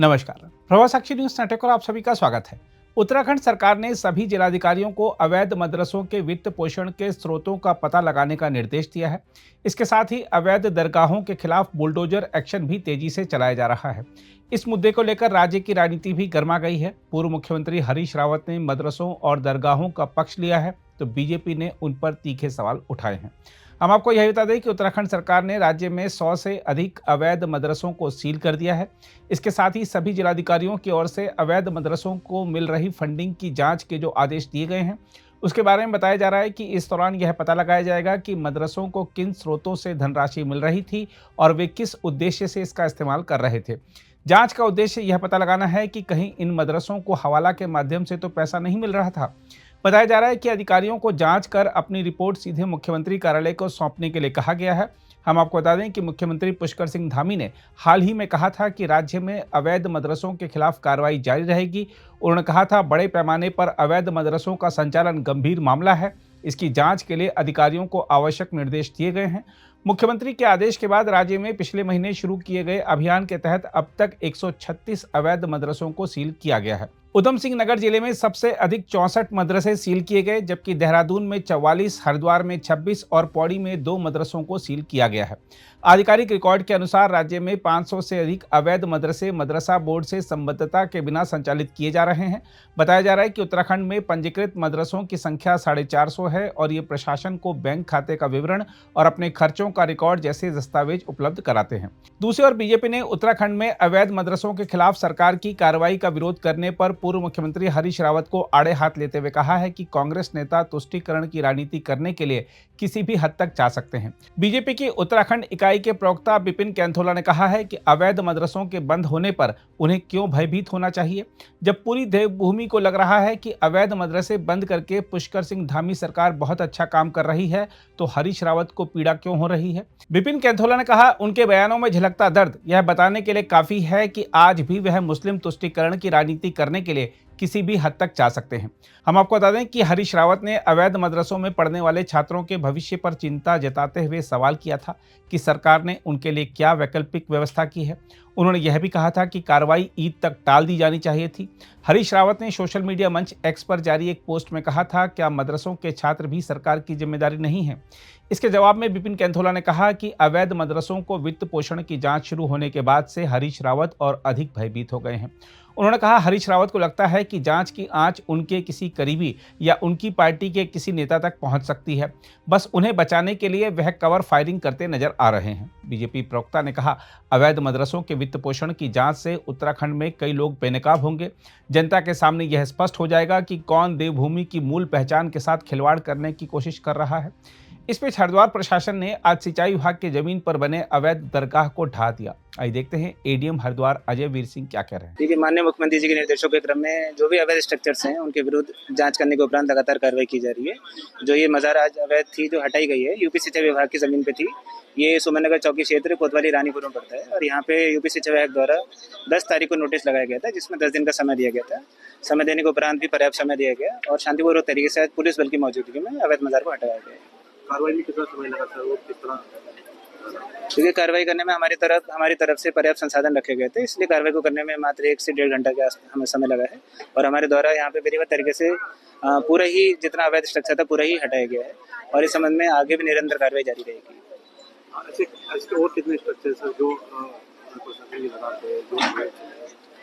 नमस्कार। प्रभात साक्षी news network पर आप सभी का स्वागत है। उत्तराखंड सरकार ने सभी जिलाधिकारियों को अवैध मदरसों के वित्त पोषण के स्रोतों का पता लगाने का निर्देश दिया है। इसके साथ ही अवैध दरगाहों के खिलाफ बुलडोजर एक्शन भी तेजी से चलाया जा रहा है। इस मुद्दे को लेकर राज्य की राजनीति भी गर्मा गई है। पूर्व मुख्यमंत्री हरीश रावत ने मदरसों और दरगाहों का पक्ष लिया है, तो बीजेपी ने उन पर तीखे सवाल उठाए हैं। हम आपको यह बता दें कि उत्तराखंड सरकार ने राज्य में 100 से अधिक अवैध मदरसों को सील कर दिया है। इसके साथ ही सभी जिलाधिकारियों की ओर से अवैध मदरसों को मिल रही फंडिंग की जांच के जो आदेश दिए गए हैं, उसके बारे में बताया जा रहा है कि इस दौरान यह पता लगाया जाएगा कि मदरसों को किन स्रोतों से धनराशि मिल रही थी और वे किस उद्देश्य से इसका इस्तेमाल कर रहे थे। जांच का उद्देश्य यह पता लगाना है कि कहीं इन मदरसों को हवाला के माध्यम से तो पैसा नहीं मिल रहा था। बताया जा रहा है कि अधिकारियों को जांच कर अपनी रिपोर्ट सीधे मुख्यमंत्री कार्यालय को सौंपने के लिए कहा गया है। हम आपको बता दें कि मुख्यमंत्री पुष्कर सिंह धामी ने हाल ही में कहा था कि राज्य में अवैध मदरसों के खिलाफ कार्रवाई जारी रहेगी। उन्होंने कहा था, बड़े पैमाने पर अवैध मदरसों का संचालन गंभीर मामला है। इसकी जांच के लिए अधिकारियों को आवश्यक निर्देश दिए गए हैं। मुख्यमंत्री के आदेश के बाद राज्य में पिछले महीने शुरू किए गए अभियान के तहत अब तक 136 अवैध मदरसों को सील किया गया है। उधम सिंह नगर जिले में सबसे अधिक 64 मदरसे सील किए गए, जबकि देहरादून में 44, हरिद्वार में 26 और पौड़ी में 2 मदरसों को सील किया गया है। आधिकारिक रिकॉर्ड के अनुसार राज्य में 500 से अधिक अवैध मदरसे मदरसा बोर्ड से संबद्धता के बिना संचालित किए जा रहे हैं। बताया जा रहा है कि उत्तराखंड में पंजीकृत मदरसों की संख्या 450 है और ये प्रशासन को बैंक खाते का विवरण और अपने खर्चों का रिकॉर्ड जैसे दस्तावेज उपलब्ध कराते हैं। दूसरी ओर बीजेपी ने उत्तराखंड में अवैध मदरसों के खिलाफ सरकार की कार्रवाई का विरोध करने पर पूर्व मुख्यमंत्री हरीश रावत को आड़े हाथ लेते हुए कहा है कि कांग्रेस नेता तुष्टीकरण की राजनीति करने के लिए किसी भी हद तक जा सकते हैं। बीजेपी की उत्तराखंड इकाई के प्रवक्ता विपिन कैंथोला ने कहा है कि अवैध मदरसों के बंद होने पर उन्हें क्यों भयभीत होना चाहिए, जब पूरी देवभूमि को लग रहा है कि अवैध मदरसे बंद करके पुष्कर सिंह धामी सरकार बहुत अच्छा काम कर रही है, तो हरीश रावत को पीड़ा क्यों हो रही है। विपिन कैंथोला ने कहा, उनके बयानों में झलकता दर्द यह बताने के लिए काफी है कि आज भी वह मुस्लिम तुष्टीकरण की राजनीति करने के लिए किसी भी हद तक जा सकते हैं। हम आपको बता दें कि हरीश रावत ने अवैध मदरसों में पढ़ने वाले छात्रों के भविष्य पर चिंता जताते हुए सवाल किया था कि सरकार ने उनके लिए क्या वैकल्पिक व्यवस्था की है। उन्होंने यह भी कहा था कि कार्रवाई ईद तक टाल दी जानी चाहिए थी। हरीश रावत ने सोशल मीडिया मंच एक्स पर जारी एक पोस्ट में कहा था, क्या मदरसों के छात्र भी सरकार की जिम्मेदारी नहीं है। इसके जवाब में विपिन कैंथोला ने कहा कि अवैध मदरसों को वित्त पोषण की जांच शुरू होने के बाद से हरीश रावत और अधिक भयभीत हो गए हैं। उन्होंने कहा, हरीश रावत को लगता है कि जांच की आंच उनके किसी करीबी या उनकी पार्टी के किसी नेता तक पहुंच सकती है। बस उन्हें बचाने के लिए वह कवर फायरिंग करते नजर आ रहे हैं। बीजेपी प्रवक्ता ने कहा, अवैध मदरसों के वित्त पोषण की जांच से उत्तराखंड में कई लोग बेनकाब होंगे। जनता के सामने यह स्पष्ट हो जाएगा कि कौन देवभूमि की मूल पहचान के साथ खिलवाड़ करने की कोशिश कर रहा है। इस बीच हरिद्वार प्रशासन ने आज सिंचाई विभाग की जमीन पर बने अवैध दरगाह को ढा दिया। आइए देखते हैं एडीएम हरिद्वार अजय वीर सिंह क्या कह रहे हैं। देखिए, माननीय मुख्यमंत्री जी के निर्देशों के क्रम में जो भी अवैध स्ट्रक्चर्स हैं उनके विरुद्ध जांच करने के उपरांत लगातार कार्रवाई की जा रही है। जो ये मजार आज अवैध थी जो हटाई गई है, यूपी सिंचाई विभाग की जमीन पे थी। ये सुमननगर चौकी क्षेत्र कोतवाली रानीपुर में पड़ता है और यहाँ पे यूपी सिंचाई विभाग द्वारा 10 तारीख को नोटिस लगाया गया था, जिसमें 10 दिन का समय दिया गया था। समय देने के उपरांत भी पर्याप्त समय दिया गया और शांतिपूर्वक तरीके से पुलिस बल की मौजूदगी में अवैध मजार को हटाया गया। कार्रवाई में कितना समय लगा था, वो किस तरह? क्योंकि कार्रवाई करने में हमारी तरफ से पर्याप्त संसाधन रखे गए थे, इसलिए कार्रवाई को करने में मात्र 1 से 1.5 घंटा के हमें समय लगा है और हमारे द्वारा यहाँ पे विधिवत तरीके से पूरा ही जितना अवैध स्ट्रक्चर था पूरा ही हटाया गया है और इस संबंध में आगे भी निरंतर कार्रवाई जारी रहेगी। ऐसे और कितने स्ट्रक्चर्स हैं जो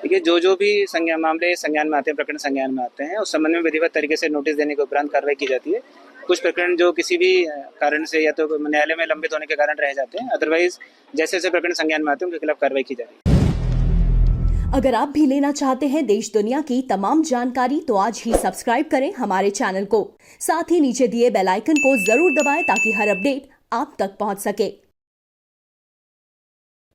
देखिए, जो भी मामले संज्ञान में आते हैं, प्रकरण संज्ञान में आते हैं, उस संबंध में विधिवत तरीके से नोटिस देने के उपरांत कार्रवाई की जाती है। कुछ प्रकरण जो किसी भी कारण से या तो न्यायालय में लंबित होने के कारण रह जाते हैं, अदरवाइज जैसे जैसे प्रकरण संज्ञान में आते हैं उनके खिलाफ कार्रवाई की जा रही है। अगर आप भी लेना चाहते हैं देश दुनिया की तमाम जानकारी तो आज ही सब्सक्राइब करें हमारे चैनल को। साथ ही नीचे दिए बेल आइकन को जरूर दबाएं ताकि हर अपडेट आप तक पहुंच सके।